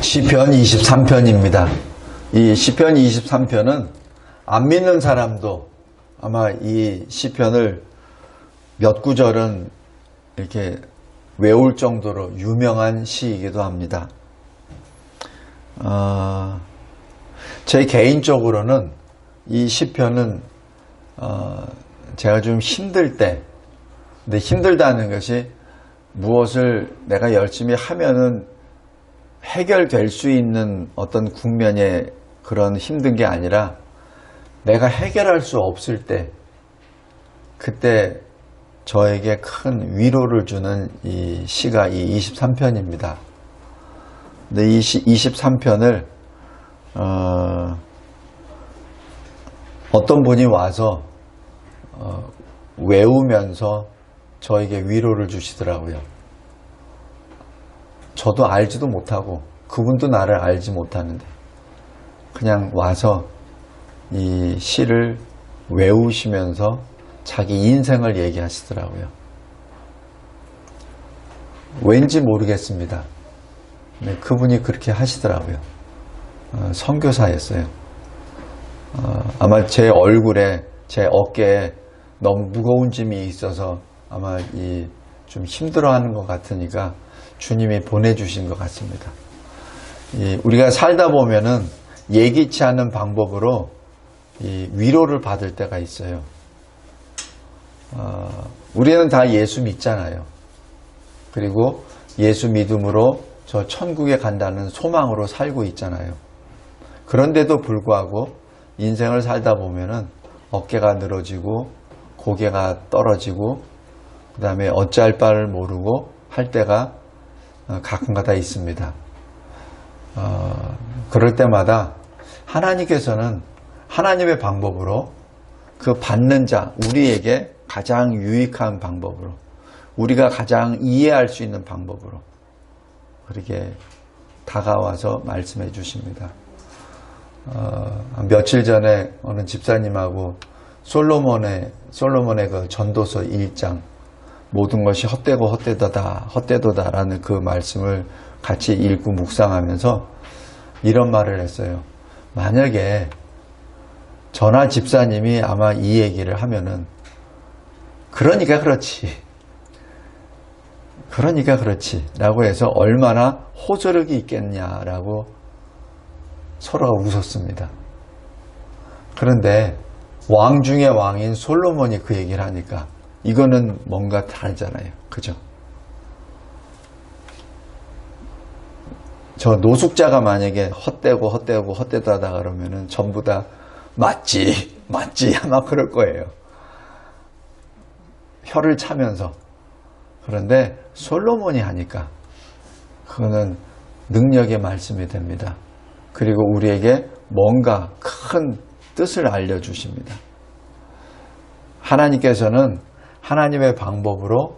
시편 23편입니다. 이 시편 23편은 안 믿는 사람도 아마 이 시편을 몇 구절은 이렇게 외울 정도로 유명한 시이기도 합니다. 제 개인적으로는 이 시편은 제가 좀 힘들 때, 근데 힘들다는 것이 무엇을 내가 열심히 하면은 해결될 수 있는 어떤 국면의 그런 힘든 게 아니라 내가 해결할 수 없을 때, 그때 저에게 큰 위로를 주는 이 시가 이 23편입니다. 근데 이 23편을 어떤 분이 와서 외우면서 저에게 위로를 주시더라고요. 저도 알지도 못하고 그분도 나를 알지 못하는데 그냥 와서 이 시를 외우시면서 자기 인생을 얘기하시더라고요. 왠지 모르겠습니다. 네, 그분이 그렇게 하시더라고요. 선교사였어요. 아마 제 얼굴에, 제 어깨에 너무 무거운 짐이 있어서 아마 좀 힘들어하는 것 같으니까 주님이 보내주신 것 같습니다. 우리가 살다 보면은 예기치 않은 방법으로 위로를 받을 때가 있어요. 우리는 다 예수 믿잖아요. 그리고 예수 믿음으로 저 천국에 간다는 소망으로 살고 있잖아요. 그런데도 불구하고 인생을 살다 보면은 어깨가 늘어지고 고개가 떨어지고 그 다음에 어찌할 바를 모르고 할 때가 가끔가다 있습니다. 그럴 때마다 하나님께서는 하나님의 방법으로 그 받는 자, 우리에게 가장 유익한 방법으로, 우리가 가장 이해할 수 있는 방법으로 그렇게 다가와서 말씀해 주십니다. 며칠 전에 어느 집사님하고 솔로몬의 그 전도서 1장 모든 것이 헛되고 헛되도다라는 그 말씀을 같이 읽고 묵상하면서 이런 말을 했어요. 만약에 저나 집사님이 아마 이 얘기를 하면은 그러니까 그렇지 라고 해서 얼마나 호소력이 있겠냐라고 서로가 웃었습니다. 그런데 왕 중의 왕인 솔로몬이 그 얘기를 하니까 이거는 뭔가 다르잖아요. 그죠? 저 노숙자가 만약에 헛되도하다 그러면은 전부 다 맞지 아마 그럴 거예요. 혀를 차면서. 그런데 솔로몬이 하니까 그거는 능력의 말씀이 됩니다. 그리고 우리에게 뭔가 큰 뜻을 알려주십니다. 하나님께서는 하나님의 방법으로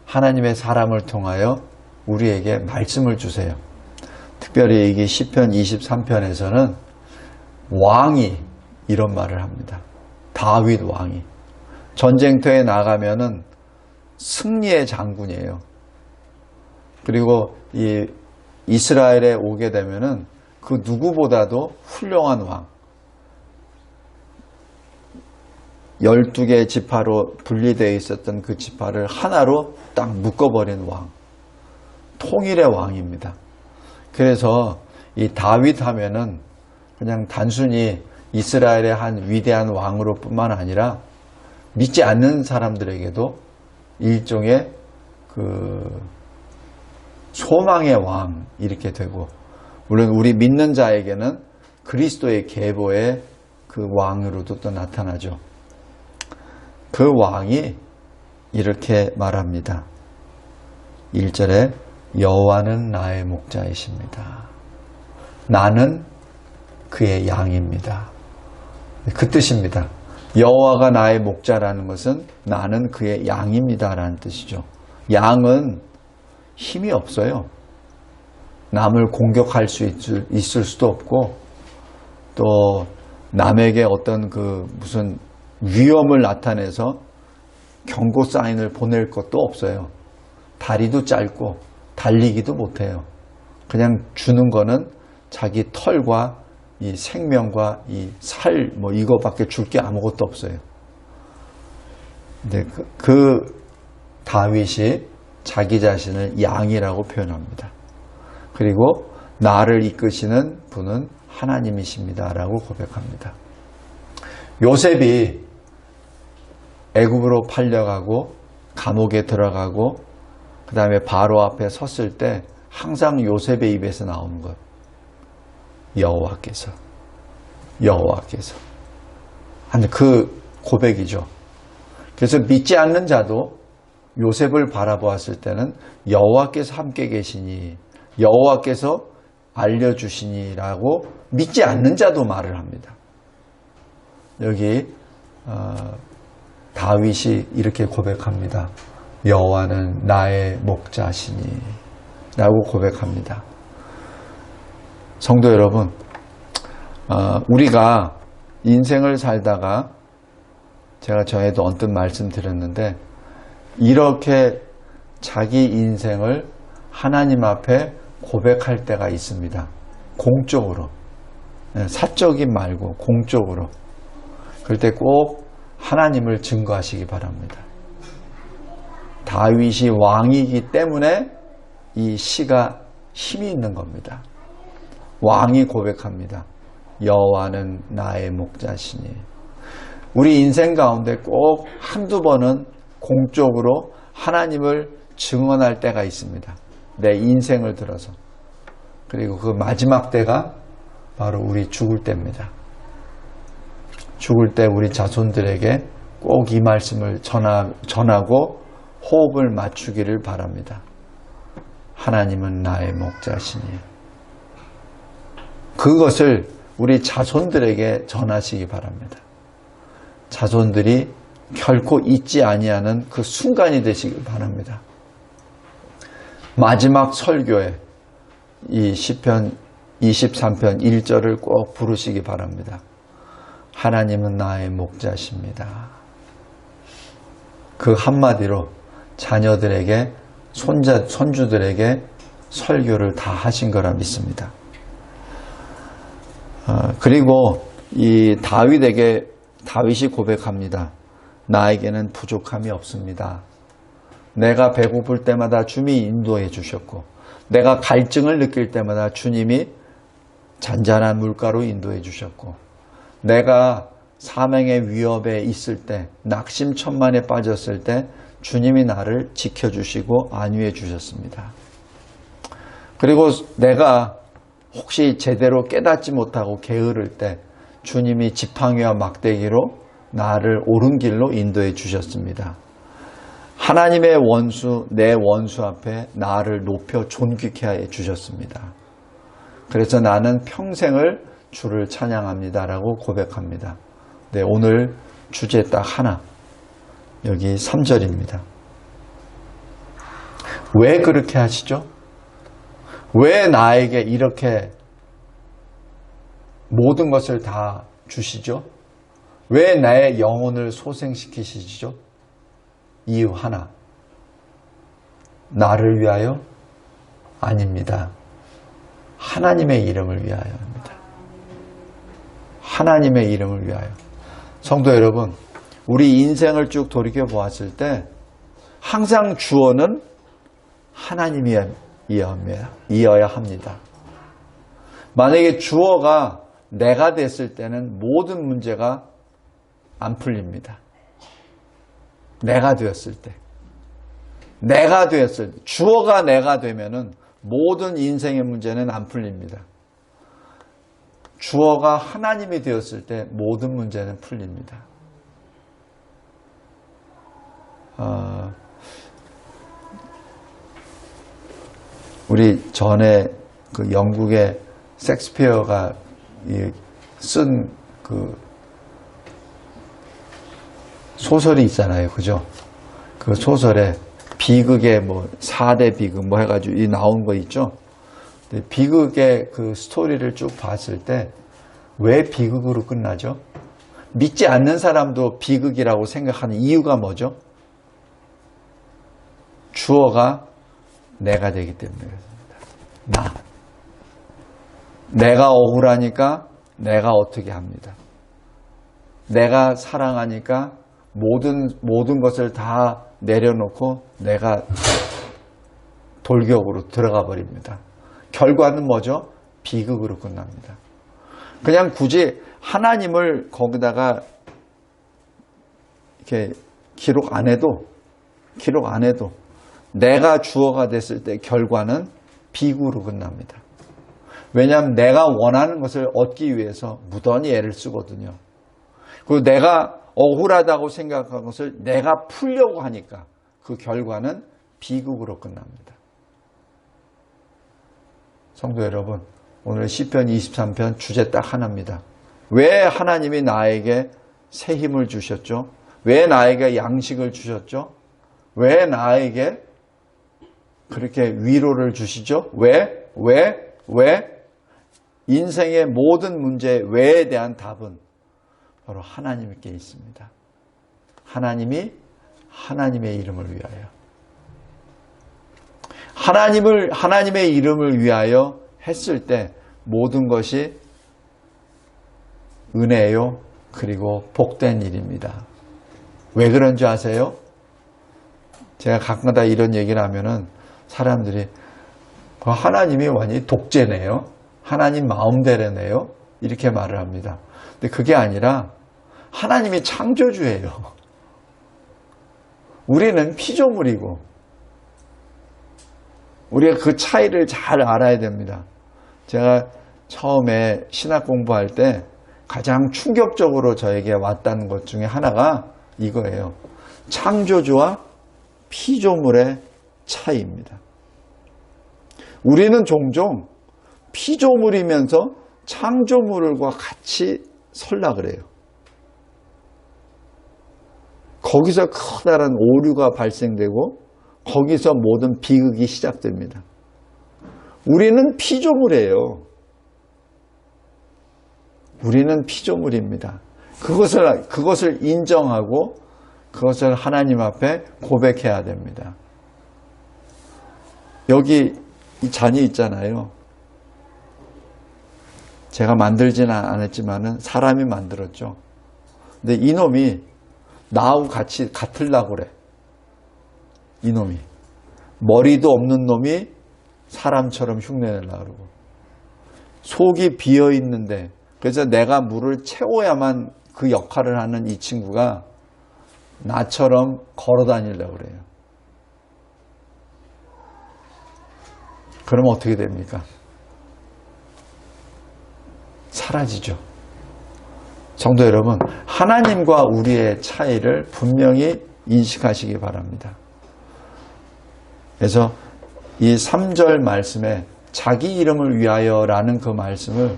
하나님의 사람을 통하여 우리에게 말씀을 주세요. 특별히 이 시편 23편에서는 왕이 이런 말을 합니다. 다윗 왕이 전쟁터에 나가면은 승리의 장군이에요. 그리고 이 이스라엘에 오게 되면은 그 누구보다도 훌륭한 왕, 12개의 지파로 분리되어 있었던 그 지파를 하나로 딱 묶어버린 왕, 통일의 왕입니다. 그래서 이 다윗 하면은 그냥 단순히 이스라엘의 한 위대한 왕으로 뿐만 아니라 믿지 않는 사람들에게도 일종의 그 소망의 왕 이렇게 되고, 물론 우리 믿는 자에게는 그리스도의 계보의 그 왕으로도 또 나타나죠. 그 왕이 이렇게 말합니다. 1절에 여호와는 나의 목자이십니다. 나는 그의 양입니다. 그 뜻입니다. 여호와가 나의 목자라는 것은 나는 그의 양입니다 라는 뜻이죠. 양은 힘이 없어요. 남을 공격할 수 있을 수도 없고, 또 남에게 어떤 그 무슨 위험을 나타내서 경고 사인을 보낼 것도 없어요. 다리도 짧고 달리기도 못해요. 그냥 주는 거는 자기 털과 이 생명과 이 살 뭐 이거밖에 줄 게 아무것도 없어요. 근데 그 다윗이 자기 자신을 양이라고 표현합니다. 그리고 나를 이끄시는 분은 하나님이십니다 라고 고백합니다. 요셉이 애굽으로 팔려가고 감옥에 들어가고 그 다음에 바로 앞에 섰을 때 항상 요셉의 입에서 나오는 것, 여호와께서 하는 그 고백이죠. 그래서 믿지 않는 자도 요셉을 바라보았을 때는 여호와께서 함께 계시니, 여호와께서 알려주시니라고 믿지 않는 자도 말을 합니다. 여기 다윗이 이렇게 고백합니다. 여호와는 나의 목자시니 라고 고백합니다. 성도 여러분, 우리가 인생을 살다가 제가 전에도 언뜻 말씀드렸는데 이렇게 자기 인생을 하나님 앞에 고백할 때가 있습니다. 공적으로. 사적인 말고 공적으로. 그럴 때 꼭 하나님을 증거하시기 바랍니다. 다윗이 왕이기 때문에 이 시가 힘이 있는 겁니다. 왕이 고백합니다. 여호와는 나의 목자시니. 우리 인생 가운데 꼭 한두 번은 공적으로 하나님을 증언할 때가 있습니다. 내 인생을 들어서. 그리고 그 마지막 때가 바로 우리 죽을 때입니다. 죽을 때 우리 자손들에게 꼭 이 말씀을 전하고 호흡을 맞추기를 바랍니다. 하나님은 나의 목자시니. 그것을 우리 자손들에게 전하시기 바랍니다. 자손들이 결코 잊지 아니하는 그 순간이 되시길 바랍니다. 마지막 설교에 이 시편 23편 1절을 꼭 부르시기 바랍니다. 하나님은 나의 목자십니다. 그 한마디로 자녀들에게 손주들에게 설교를 다 하신 거라 믿습니다. 그리고 이 다윗이 고백합니다. 나에게는 부족함이 없습니다. 내가 배고플 때마다 주님이 인도해 주셨고, 내가 갈증을 느낄 때마다 주님이 잔잔한 물가로 인도해 주셨고, 내가 사망의 위협에 있을 때, 낙심천만에 빠졌을 때 주님이 나를 지켜주시고 안위해 주셨습니다. 그리고 내가 혹시 제대로 깨닫지 못하고 게으를 때 주님이 지팡이와 막대기로 나를 옳은 길로 인도해 주셨습니다. 하나님의 원수, 내 원수 앞에 나를 높여 존귀케 해 주셨습니다. 그래서 나는 평생을 주를 찬양합니다라고 고백합니다. 네, 오늘 주제 딱 하나, 여기 3절입니다. 왜 그렇게 하시죠? 왜 나에게 이렇게 모든 것을 다 주시죠? 왜 나의 영혼을 소생시키시죠? 이유 하나. 나를 위하여? 아닙니다. 하나님의 이름을 위하여입니다. 하나님의 이름을 위하여. 성도 여러분, 우리 인생을 쭉 돌이켜 보았을 때 항상 주어는 하나님이어야 합니다. 만약에 주어가 내가 됐을 때는 모든 문제가 안 풀립니다. 내가 되었을 때. 주어가 내가 되면은 모든 인생의 문제는 안 풀립니다. 주어가 하나님이 되었을 때 모든 문제는 풀립니다. 우리 전에 그 영국의 섹스피어가 쓴 그 소설이 있잖아요. 그죠? 그 소설에 비극의 뭐 4대 비극 뭐 해가지고 나온 거 있죠? 비극의 그 스토리를 쭉 봤을 때 왜 비극으로 끝나죠? 믿지 않는 사람도 비극이라고 생각하는 이유가 뭐죠? 주어가 내가 되기 때문에 그렇습니다. 내가 억울하니까 내가 어떻게 합니다. 내가 사랑하니까 모든 것을 다 내려놓고 내가 돌격으로 들어가 버립니다. 결과는 뭐죠? 비극으로 끝납니다. 그냥 굳이 하나님을 거기다가 이렇게 기록 안 해도 내가 주어가 됐을 때 결과는 비극으로 끝납니다. 왜냐하면 내가 원하는 것을 얻기 위해서 무던히 애를 쓰거든요. 그리고 내가 억울하다고 생각한 것을 내가 풀려고 하니까 그 결과는 비극으로 끝납니다. 성도 여러분, 오늘 시편 23편 주제 딱 하나입니다. 왜 하나님이 나에게 새 힘을 주셨죠? 왜 나에게 양식을 주셨죠? 왜 나에게 그렇게 위로를 주시죠? 왜? 인생의 모든 문제의 왜에 대한 답은 바로 하나님께 있습니다. 하나님의 이름을 위하여. 하나님의 이름을 위하여 했을 때 모든 것이 은혜요, 그리고 복된 일입니다. 왜 그런 줄 아세요? 제가 가끔가다 이런 얘기를 하면은 사람들이 하나님이 완전히 독재네요. 하나님 마음대로네요. 이렇게 말을 합니다. 근데 그게 아니라 하나님이 창조주예요. 우리는 피조물이고 우리가 그 차이를 잘 알아야 됩니다. 제가 처음에 신학 공부할 때 가장 충격적으로 저에게 왔다는 것 중에 하나가 이거예요. 창조주와 피조물의 차이입니다. 우리는 종종 피조물이면서 창조물과 같이 설락을 해요. 거기서 커다란 오류가 발생되고 거기서 모든 비극이 시작됩니다. 우리는 피조물이에요. 우리는 피조물입니다. 그것을 인정하고 그것을 하나님 앞에 고백해야 됩니다. 여기 이 잔이 있잖아요. 제가 만들지는 않았지만은 사람이 만들었죠. 근데 이놈이 나하고 같으려고 그래. 이놈이. 머리도 없는 놈이 사람처럼 흉내내려고 그러고. 속이 비어 있는데, 그래서 내가 물을 채워야만 그 역할을 하는 이 친구가 나처럼 걸어 다니려고 그래요. 그러면 어떻게 됩니까? 사라지죠. 성도 여러분, 하나님과 우리의 차이를 분명히 인식하시기 바랍니다. 그래서 이 3절 말씀에 자기 이름을 위하여라는 그 말씀을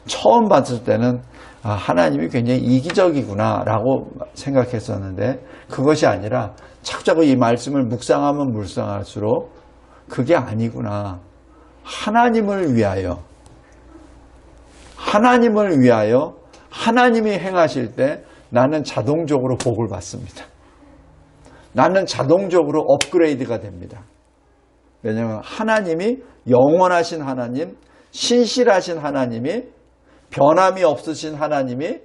처음 봤을 때는 하나님이 굉장히 이기적이구나 라고 생각했었는데 그것이 아니라 자꾸 이 말씀을 묵상하면 묵상할수록 그게 아니구나. 하나님을 위하여 하나님이 행하실 때 나는 자동적으로 복을 받습니다. 나는 자동적으로 업그레이드가 됩니다. 왜냐하면 하나님이 영원하신 하나님, 신실하신 하나님이 변함이 없으신 하나님이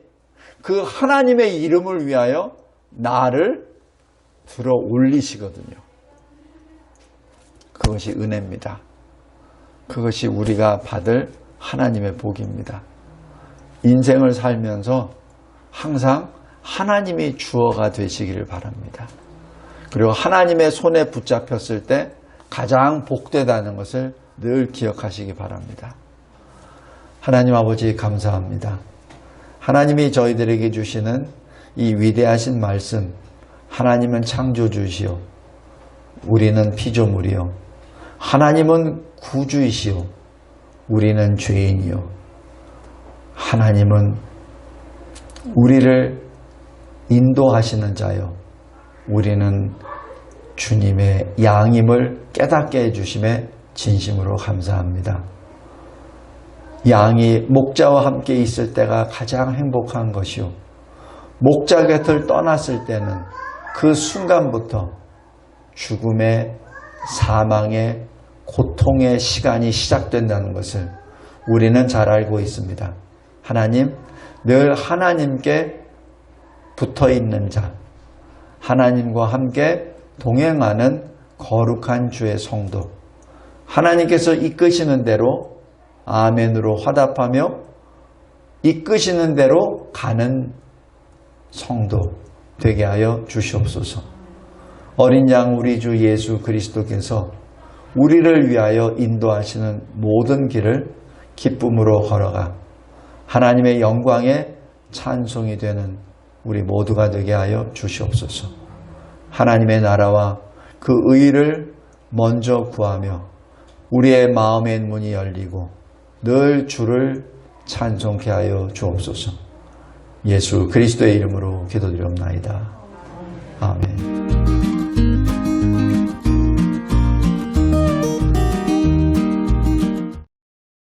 그 하나님의 이름을 위하여 나를 들어 올리시거든요. 그것이 은혜입니다. 그것이 우리가 받을 하나님의 복입니다. 인생을 살면서 항상 하나님이 주어가 되시기를 바랍니다. 그리고 하나님의 손에 붙잡혔을 때 가장 복되다는 것을 늘 기억하시기 바랍니다. 하나님 아버지 감사합니다. 하나님이 저희들에게 주시는 이 위대하신 말씀, 하나님은 창조주시오, 우리는 피조물이요, 하나님은 구주이시오, 우리는 죄인이요, 하나님은 우리를 인도하시는 자요, 우리는 주님의 양임을 깨닫게 해주심에 진심으로 감사합니다. 양이 목자와 함께 있을 때가 가장 행복한 것이요, 목자 곁을 떠났을 때는 그 순간부터 죽음의 사망의 고통의 시간이 시작된다는 것을 우리는 잘 알고 있습니다. 하나님, 늘 하나님께 붙어 있는 자, 하나님과 함께 동행하는 거룩한 주의 성도, 하나님께서 이끄시는 대로 아멘으로 화답하며 이끄시는 대로 가는 성도 되게 하여 주시옵소서. 어린 양 우리 주 예수 그리스도께서 우리를 위하여 인도하시는 모든 길을 기쁨으로 걸어가 하나님의 영광에 찬송이 되는 우리 모두가 되게 하여 주시옵소서. 하나님의 나라와 그 의를 먼저 구하며 우리의 마음의 문이 열리고 늘 주를 찬송케 하여 주옵소서. 예수 그리스도의 이름으로 기도드리옵나이다. 아멘.